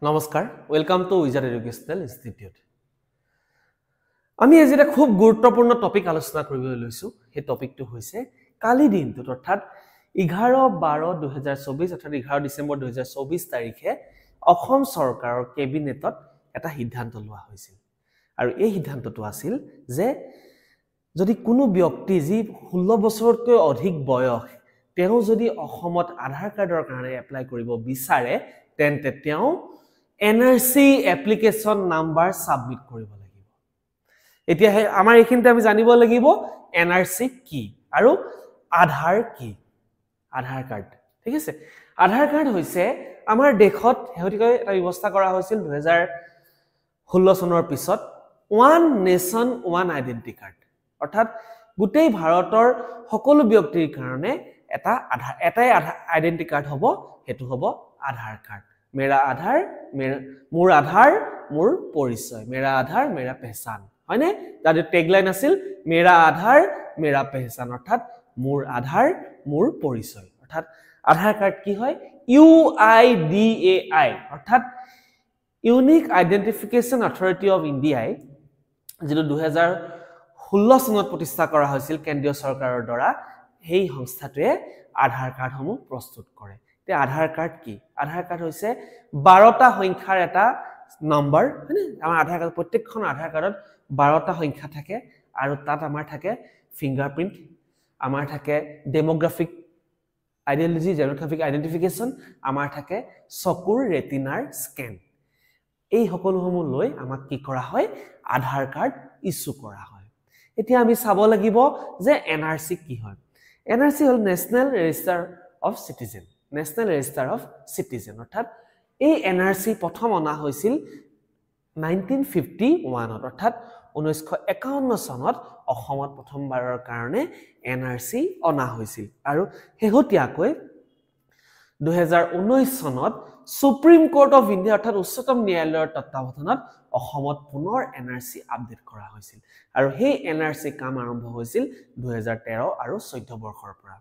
নমস্কাৰ welcome to wizard educational institute আমি আজি এটা খুব গুৰুত্বপূৰ্ণ টপিক আলোচনা কৰিবলৈ লৈছো এই টপিকটো হৈছে কালি দিনটো অৰ্থাৎ 11/12/2024 অৰ্থাৎ 11 ডিসেম্বৰ 2024 তাৰিখে অসম চৰকাৰৰ কেবিনেটত এটা সিদ্ধান্ত লোৱা হৈছিল আৰু এই সিদ্ধান্তটো আছিল যে যদি কোনো ব্যক্তি যি 16 বছৰতকৈ অধিক বয়স তেওঁ যদি অসমত আধাৰ কাৰ্ডৰ কাৰণে এপ্লাই কৰিব বিচাৰে তেন্তে তেওঁ NRC application number submit কৰিব লাগিব এতিয়া আমাৰ এইখিনিতে আমি জানিব লাগিব NRC কি আৰু আধাৰ কি আধাৰ কাৰ্ড ঠিক আছে আধাৰ কাৰ্ড হৈছে আমাৰ দেশত হেতিকৈ এটা ব্যৱস্থা কৰা হৈছিল 2016 চনৰ পিছত one nation one identity card অৰ্থাৎ গোটেই ভাৰতৰ সকলো ব্যক্তিৰ কাৰণে এটাই আইডেন্টি কাৰ্ড হ'ব হেতু হ'ব আধাৰ কাৰ্ড मेरा आधार मोर आधार मोर परिचय मेरा आधार मेरा पहचान হয় নে তার ট্যাগলাইন আছিল मेरा आधार मेरा पहचान অর্থাৎ মোর আধার মোর পরিচয় অর্থাৎ আধার কার্ড কি হয় UIDAI অর্থাৎ ইউনিক আইডেন্টিফিকেশন অথৰিটি অফ ইন্ডিয়াই যেটো 2016 চনত প্ৰতিষ্ঠা কৰা হৈছিল কেন্দ্ৰীয় চৰকাৰৰ দ্বাৰা এই সংস্থাটোৱে আধাৰ কাৰ্ডসমূহ প্ৰস্তুত কৰে আধাৰ কাৰ্ড কি আধাৰ কাৰ্ড হৈছে 12টা সংখ্যাৰ এটা নম্বৰ মানে আমাৰ আধাৰ কাৰ্ড প্ৰত্যেকখন আধাৰ কাৰ্ডত 12টা সংখ্যা থাকে আৰু তাত আমাৰ থাকে ফিংগাৰপ্ৰিন্ট আমাৰ থাকে ডেমোগ্ৰাফিক আইডিয়োলজি জেনোগ্ৰাফিক আইডেন্টিফিকেশন আমাৰ থাকে চকুৰ ৰেটিনাৰ স্ক্যান এই সকলোসমূহ লৈ আমাক কি কৰা হয় আধাৰ কাৰ্ড ইস্যু কৰা হয় এতিয়া আমি চাব লাগিব যে NRC কি হয় NRC hall national register of citizen National Register of Citizen অৰ্থাৎ এই NRC প্ৰথম অনা হৈছিল 1951 অৰ্থাৎ 1951 চনত অসমত প্ৰথমবাৰৰ কাৰণে NRC অনা হৈছিল আৰু হেহতিয়াকৈ 2019 চনত সুপ্ৰিম কোৰ্ট অফ ইন্ডিয়া অৰ্থাৎ উচ্চতম ন্যায়ালয়ৰ তত্ত্বাৱধানত অসমত পুনৰ NRC আপডেট কৰা হৈছিল আৰু সেই NRC কাম আৰম্ভ হৈছিল 2013 আৰু 14 বৰ্ষৰ পৰা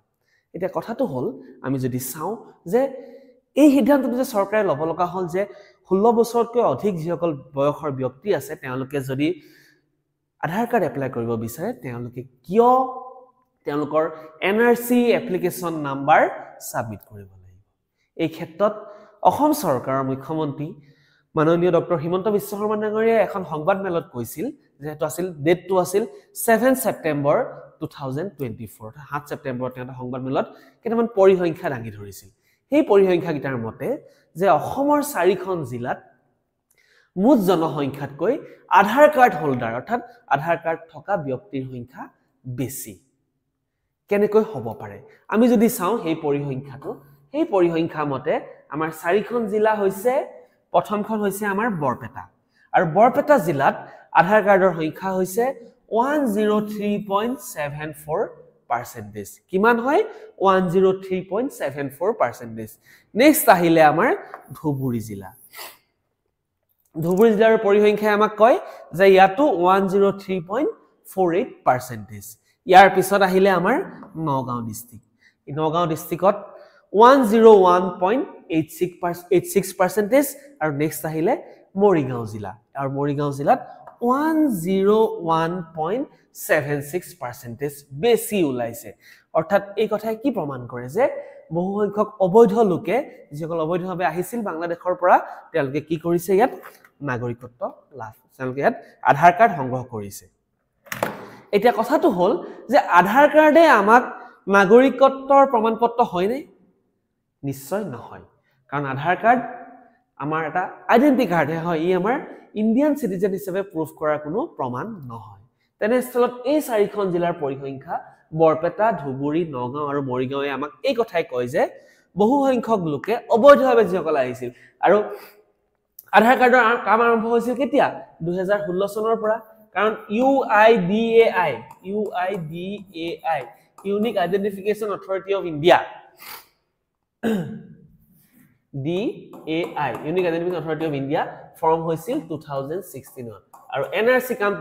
এটা কথাটো হল আমি যদি চাও যে এই সিদ্ধান্তটো যে চৰকাৰে লব লগা হল যে 16 বছৰতকৈ অধিক যিসকল বয়সৰ ব্যক্তি আছে তেওঁলোকে যদি আধাৰ কাৰ্ড এপ্লাই কৰিব বিচাৰে তেওঁলোকে কিয় তেওঁলোকৰ NRC এপ্লিকেশন নাম্বাৰ সাবমিট কৰিব লাগিব এই ক্ষেত্ৰত অসম চৰকাৰৰ মুখ্যমন্ত্ৰী মাননীয় ডক্টৰ হিমন্ত বিশ্ব শৰ্মা ডাঙৰীয়াই এখন সংবাদমেলত কৈছিল যেটো আছিল ডেটটো আছিল 7 ছেপ্টেম্বৰ 2024 7 ছেপ্টেম্বৰত এটা সংবাদমেলত কেইটামান পৰিসংখ্যা দাঙি ধৰিছিল সেই পৰিসংখ্যাকিটাৰ মতে যে অসমৰ 4খন জিলাত মুঠ জনসংখ্যাতকৈ আধাৰ কাৰ্ড হোল্ডাৰ অৰ্থাৎ আধাৰ কাৰ্ড থকা ব্যক্তিৰ সংখ্যা বেছি কেনেকৈ হ'ব পাৰে আমি যদি চাও সেই পৰিসংখ্যা মতে আমাৰ 4খন জিলা হৈছে প্ৰথমখন হৈছে আমাৰ বৰপেটা আৰু বৰপেটা জিলাত আধাৰ কাৰ্ডৰ সংখ্যা হৈছে 103.74% কিমান হয় 103.74% নেক্সট আহিলে আমাৰ ধুবুৰী জিলাৰ পৰিসংখ্যাই আমাক কয় যে ইয়াতো 103.48% ইয়াৰ পিছত আহিলে আমাৰ নগাঁও ডিস্ট্ৰিক্টত 101.86% আৰু নেক্সট আহিলে মৰিগাঁও জিলা আৰু মৰিগাঁও জিলাত 101.76% বেছি ওলাইছে অৰ্থাৎ এই কথাই কি প্ৰমাণ কৰে যে বহু সংখ্যক অবৈধ লোকে যিসকল অবৈধভাৱে আহিছিল বাংলাদেশৰ পৰা তেওঁলোকে কি কৰিছে ইয়াত নাগৰিকত্ব লাভ তেওঁলোকে ইয়াত আধাৰ কাৰ্ড সংগ্ৰহ কৰিছে এতিয়া কথাটো হল যে আধাৰ কাৰ্ডে আমাক নাগৰিকত্বৰ প্ৰমাণপত্ৰ হয় নে নিশ্চয় নহয় কাৰণ আধাৰ কাৰ্ড আমাৰ এটা আইডেন্টি কাৰ্ড হয় ই আমাৰ ইন্ডিয়ান সিটিজেন হিচাপে প্ৰুফ কৰাৰ কোনো প্ৰমাণ নহয় তেনেস্থলত এই 4খন জিলাৰ পৰিসংখ্যা বৰপেটা ধুবুৰী নগাঁও আৰু মৰিগাঁওয়ে আমাক এই কথাই কয় যে বহু সংখ্যক লোকে অবৈধভাৱে যিসকল আহিছিল আৰু আধাৰ কাৰ্ডৰ কাম আৰম্ভ হৈছিল কেতিয়া 2016 চনৰ পৰা কাৰণ UIDAI unique identification authority of India DAI unique identification authority of India form হৈছিল 2016 আৰু NRC কাম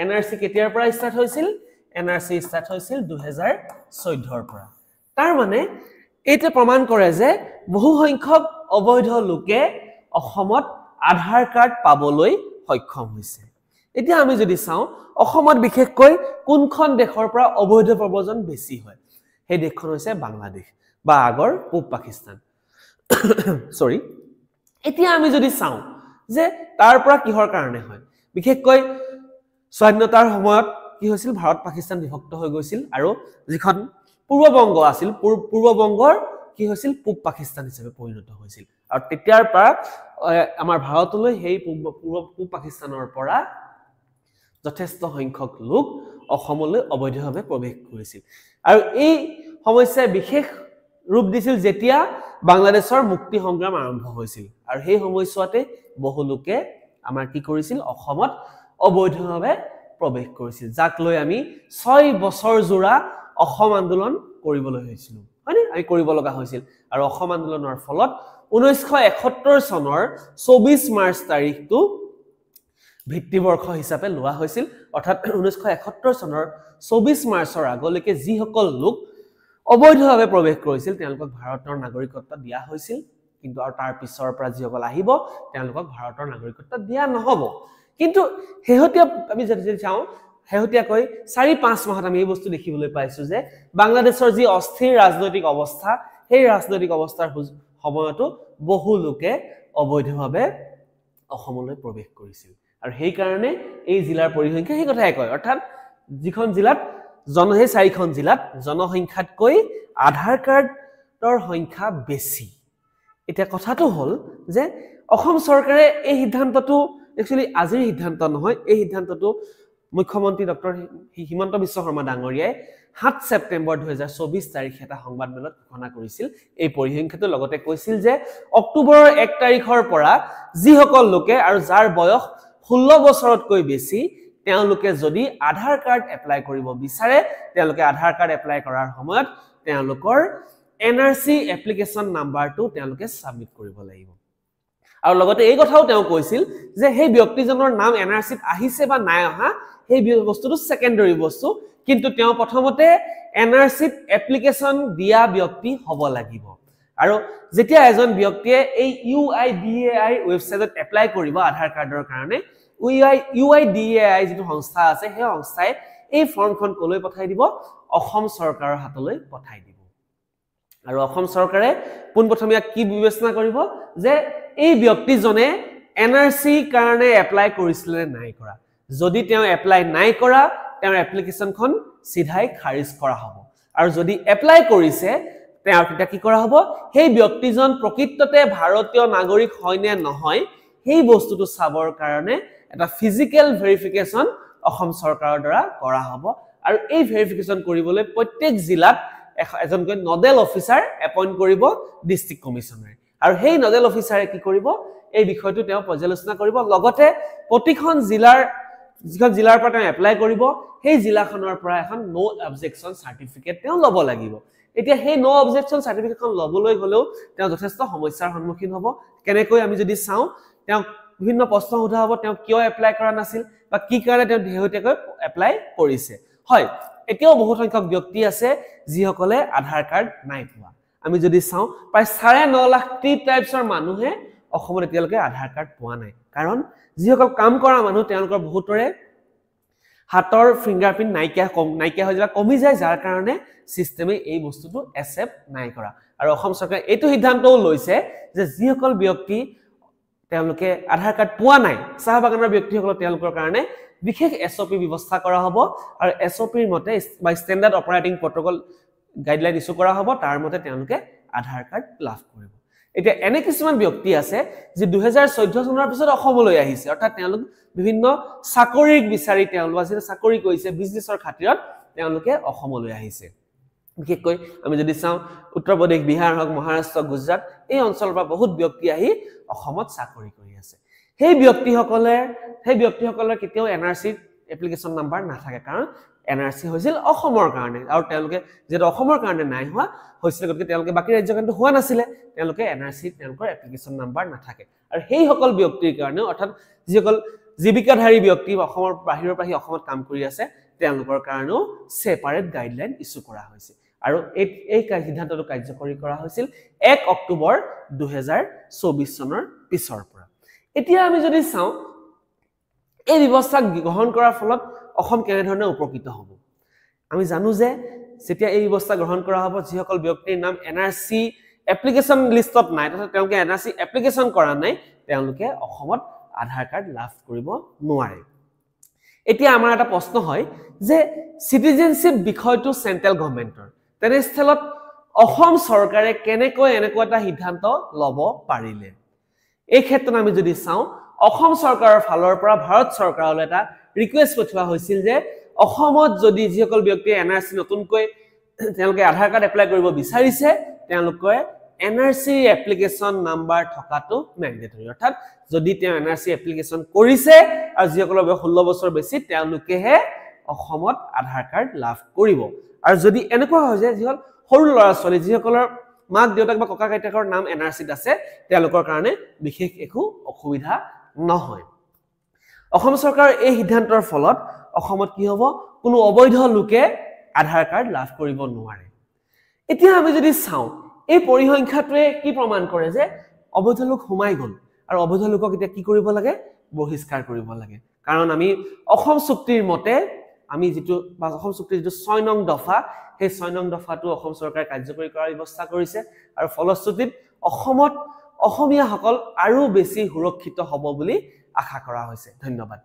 NRC কেতিয়াৰ পৰা ষ্টাৰ্ট হৈছিল NRC ষ্টাৰ্ট হৈছিল 2014 পৰা তাৰ মানে এইটো প্ৰমাণ কৰে যে বহু সংখ্যক অবৈধ লোকে অসমত আধাৰ কাৰ্ড পাবলৈ সক্ষম হৈছে এতিয়া আমি যদি চাওঁ অসমত বিশেষকৈ কোনখন দেশৰ পৰা অবৈধ প্ৰব্ৰজন বেছি হয় সেই দেশখন হৈছে বাংলাদেশ বা আগৰ পূব পাকিস্তান সৰি এতিয়া আমি যদি চাওঁ যে তাৰ পৰা কিহৰ কাৰণে হয় বিশেষকৈ স্বাধীনতাৰ সময়ত কি হৈছিল ভাৰত পাকিস্তান বিভক্ত হৈ গৈছিল আৰু যিখন পূৰ্ববংগ আছিল পূৰ্ববংগৰ কি হৈছিল পূব পাকিস্তান হিচাপে পৰিণত হৈছিল আৰু তেতিয়াৰ পৰা আমাৰ ভাৰতলৈ সেই পূব পাকিস্তানৰ পৰা যথেষ্ট সংখ্যক লোক অসমলৈ অবৈধভাৱে প্ৰৱেশ কৰিছিল আৰু এই সমস্যাই বিশেষ ৰূপ দিছিল যেতিয়া বাংলাদেশৰ মুক্তি সংগ্ৰাম আৰম্ভ হৈছিল আৰু সেই সময়ছোৱাতে বহু লোকে আমাৰ কি কৰিছিল অসমত অবৈধভাৱে প্ৰৱেশ কৰিছিল যাক লৈ আমি 6 বছৰ জোৰা অসম আন্দোলন কৰিবলৈ হৈছিল হয়নে আমি কৰিব লগা হৈছিল আৰু অসম আন্দোলনৰ ফলত 1971 চনৰ 24 মাৰ্চ তাৰিখটো ভিত্তিবৰ্ষ হিচাপে লোৱা হৈছিল অৰ্থাৎ 1971 চনৰ 24 মাৰ্চৰ আগলৈকে যি সকল লোক অবৈধভাৱে প্ৰৱেশ কৰিছিল তেওঁলোকক ভাৰতৰ নাগৰিকত্ব দিয়া হৈছিল কিন্তু আৰু তাৰ পিছৰ পৰা যি সকল আহিব তেওঁলোকক ভাৰতৰ নাগৰিকত্ব দিয়া নহব কিন্তু হেহতিয়া আমি যদি চাওঁ হেহতিয়াকৈ 4-5 মাহত আমি এই বস্তু দেখিবলৈ পাইছো যে বাংলাদেশৰ যি অস্থিৰ ৰাজনৈতিক অৱস্থা সেই ৰাজনৈতিক অৱস্থাৰ সময়তো বহু লোকে অবৈধভাৱে অসমলৈ প্ৰৱেশ কৰিছিল আৰু সেই কাৰণে এই জিলাৰ পৰিসংখ্যা সেই কথাই কয় অৰ্থাৎ যিখন জিলাত সেই 4খন জিলাত জনসংখ্যাতকৈ আধাৰ কাৰ্ডৰ সংখ্যা বেছি এটা কথাটো হল যে অসম চৰকাৰে এই সিদ্ধান্তটো একচুয়ালি আজিৰ সিদ্ধান্ত নহয় এই সিদ্ধান্তটো মুখ্যমন্ত্ৰী ডক্টৰ হিমন্ত বিশ্ব শৰ্মা ডাঙৰীয়াই 7 ছেপ্টেম্বৰ 2024 তাৰিখে এটা সংবাদমেলত ঘোষণা কৰিছিল এই পৰিসংখ্যাটো লগতে কৈছিল যে অক্টোবৰৰ 1 তাৰিখৰ পৰা যি সকল লোকে আৰু যাৰ বয়স 16 বছৰতকৈ বেছি তেওঁলোকে যদি আধাৰ কাৰ্ড এপ্লাই কৰিব বিচাৰে তেওঁলোকে আধাৰ কাৰ্ড এপ্লাই কৰাৰ সময়ত তেওঁলোকৰ এনআৰসি এপ্লিকেশন নাম্বাৰটো তেওঁলোকে সাবমিট কৰিব লাগিব আৰু লগতে এই কথাও তেওঁ কৈছিল যে সেই ব্যক্তিজনৰ নাম এনআৰসিত আহিছে বা নাই অহা সেই বস্তুটো সেকেন্ডাৰী বস্তু কিন্তু তেওঁ প্ৰথমতে এনআৰসিত এপ্লিকেশন দিয়া ব্যক্তি হ'ব লাগিব আৰু যেতিয়া এজন ব্যক্তিয়ে এই UIDAI ওয়েবসাইটত এপ্লাই কৰিব আধাৰ কাৰ্ডৰ কাৰণে UIDAI যেটো সংস্থা আছে সেই সংস্থাই এই ফৰ্মখন কলৈ পঠাই দিব অসম চৰকাৰৰ হাতলৈ পঠাই দিব আৰু অসম চৰকাৰে পোনপ্ৰথমে কি বিবেচনা কৰিব যে এই ব্যক্তিজনে এনআৰসি কাৰণে এপ্লাই কৰিছিল নাই কৰা যদি তেওঁ এপ্লাই নাই কৰা তেওঁৰ এপ্লিকেশনখন সিধাই খাৰিজ কৰা হ'ব আৰু যদি এপ্লাই কৰিছে তেওঁৰ কিটা কি কৰা হ'ব সেই ব্যক্তিজন প্ৰকৃততে ভাৰতীয় নাগৰিক হয় নে নহয় সেই বস্তুটো চাবৰ কাৰণে এটা ফিজিক্যাল ভেৰিফিকেশন অসম চৰকাৰৰ দ্বাৰা কৰা হ'ব আৰু এই ভেৰিফিকেশন কৰিবলৈ প্ৰত্যেক জিলাত এজনকৈ নডেল অফিচাৰ এপইন্ট কৰিব ডিস্ট্ৰিক্ট কমিশনাৰে আৰু সেই নডেল অফিচাৰে কি কৰিব এই বিষয়টো তেওঁ পৰ্যালোচনা কৰিব লগতে প্ৰতিখন জিলাৰ পৰা তেওঁ এপ্লাই কৰিব সেই জিলাখনৰ পৰা এখন নো অবজেকশন সাৰ্টিফিকেট তেওঁ ল'ব লাগিব এতিয়া সেই নো অবজেকশন সাৰ্টিফিকেটখন ল'বলৈ হলেও তেওঁ যথেষ্ট সমস্যাৰ সন্মুখীন হ'ব কেনেকৈ আমি যদি চাওঁ তেওঁ বিভিন্ন প্ৰশ্ন সোধা হ'ব তেওঁ কিয় এপ্লাই কৰা নাছিল বা কি কাৰণে তেওঁ ঢেউটেকৈ এপ্লাই কৰিছে হয় এতিয়াও বহুত সংখ্যক ব্যক্তি আছে যিসকলে আধাৰ কাৰ্ড নাই পোৱা আমি যদি চাওঁ প্ৰায় 9.5 লাখ টাইপছৰ মানুহে অসমত এতিয়ালৈকে আধাৰ কাৰ্ড পোৱা নাই কাৰণ যিসকল কাম কৰা মানুহ তেওঁলোকৰ বহুতৰে হাতৰ ফিংগাৰপ্ৰিন্ট নাইকিয়া হৈ যায় কমি যায় যাৰ কাৰণে সিস্টেমে এই বস্তুটো একচেপ্ট নাই কৰা আৰু অসম চৰকাৰে এইটো সিদ্ধান্তও লৈছে যে যিসকল ব্যক্তি তেওঁলোকে আধাৰ কাৰ্ড পোৱা নাই চাহ বাগানৰ ব্যক্তিসকল তেওঁলোকৰ কাৰণে বিশেষ এসঅপি ব্যৱস্থা কৰা হ'ব আৰু এসঅপিৰ মতে বা standard operating protocol guideline issue কৰা হ'ব তাৰ মতে তেওঁলোকে আধাৰ কাৰ্ড লাভ কৰিব এতিয়া এনে কিছুমান ব্যক্তি আছে যে 2014 চনৰ পিছত অসমলৈ আহিছে অৰ্থাৎ তেওঁলোক বিভিন্ন চাকৰিক বিচাৰি তেওঁলোক আছে চাকৰি কৰিছে বিজনেছৰ খাতিৰত তেওঁলোকে অসমলৈ আহিছে বিশেষকৈ আমি যদি চাওঁ উত্তৰ প্ৰদেশ বিহাৰ হক মহাৰাষ্ট্ৰ গুজৰাট এই অঞ্চলৰ পৰা বহুত ব্যক্তি আহি অসমত চাকৰি কৰি আছে সেই ব্যক্তিসকলৰ কেতিয়াও এনআৰসি এপ্লিকেশন নাম্বাৰ নাথাকে কাৰণ এনআৰসি হৈছিল অসমৰ কাৰণে আৰু তেওঁলোকে যেটো অসমৰ কাৰণে নাই হোৱা হৈছিল গতিকে তেওঁলোকে বাকি ৰাজ্যৰ কাৰণে হোৱা নাছিলে তেওঁলোকে এনআৰসি তেওঁলোকৰ এপ্লিকেশন নাম্বাৰ নাথাকে আৰু সেই সকল ব্যক্তিৰ কাৰণে অৰ্থাৎ যিসকল জীৱিকাধাৰী ব্যক্তি অসমৰ বাহিৰৰ পৰা অসমত কাম কৰি আছে তেওঁলোকৰ কাৰণেও সেপাৰেট গাইডলাইন ইস্যু কৰা হৈছে আৰু এই সিদ্ধান্তটো কাৰ্যকৰী কৰা হৈছিল 1 অক্টোবৰ 2024 চনৰ পিছৰ পৰা এতিয়া আমি যদি চাওঁ এই ব্যৱস্থা গ্ৰহণ কৰাৰ ফলত অসম কেনেধৰণে উপকৃত হ'ব আমি জানো যে যেতিয়া এই ব্যৱস্থা গ্ৰহণ কৰা হ'ব যিসকল ব্যক্তিৰ নাম এনআৰসি এপ্লিকেশন লিষ্টত নাই তথা তেওঁলোকে এনআৰসি এপ্লিকেশন কৰা নাই তেওঁলোকে অসমত আধাৰ কাৰ্ড লাভ কৰিব নোৱাৰে এতিয়া আমাৰ এটা প্ৰশ্ন হয় যে সিটিজেনশিপ বিষয়টো সেন্ট্ৰেল গভৰ্ণমেন্টৰ তেনেস্থলত অসম চৰকাৰে কেনেকৈ এনেকুৱা এটা সিদ্ধান্ত ল'ব পাৰিলে এই ক্ষেত্ৰত আমি যদি চাওঁ অসম চৰকাৰৰ ফালৰ পৰা ভাৰত চৰকাৰলৈ এটা ৰিকুৱেষ্ট পঠোৱা হৈছিল যে অসমত যদি যিসকল ব্যক্তিয়ে এনআৰসি নতুনকৈ তেওঁলোকে আধাৰ কাৰ্ড এপ্লাই কৰিব বিচাৰিছে তেওঁলোকে এনআৰসি এপ্লিকেশন নাম্বাৰ থকাটো ম্যান্ডেটৰী অৰ্থাৎ যদি তেওঁ এনআৰসি এপ্লিকেশন কৰিছে আৰু যিসকলৰ বয়স 16 বছৰ বেছি তেওঁলোকেহে অসমত আধাৰ কাৰ্ড লাভ কৰিব আৰু যদি এনেকুৱা হয় যে যিসকল সৰু ল'ৰা ছোৱালী যিসকলৰ মাক দেউতাক বা ককা আইতাকৰ নাম এনআৰসিত আছে তেওঁলোকৰ কাৰণে বিশেষ একো অসুবিধা নহয় অসম চৰকাৰৰ এই সিদ্ধান্তৰ ফলত অসমত কি হ'ব কোনো অবৈধ লোকে আধাৰ কাৰ্ড লাভ কৰিব নোৱাৰে এতিয়া আমি যদি চাওঁ এই পৰিসংখ্যাটোৱে কি প্ৰমাণ কৰে যে অবৈধ লোক সোমাই গ'ল আৰু অবৈধ লোকক এতিয়া কি কৰিব লাগে বহিষ্কাৰ কৰিব লাগে কাৰণ আমি অসম চুক্তিৰ মতে আমি যেটো অসম চুক্তিৰ যেটো 6 নং দফা সেই 6 নং দফাটো অসম চৰকাৰে কাৰ্যকৰী কৰাৰ ব্যৱস্থা কৰিছে আৰু ফলশ্ৰুতিত অসমত অসমীয়াসকল আৰু বেছি সুৰক্ষিত হ'ব বুলি আশা কৰা হৈছে ধন্যবাদ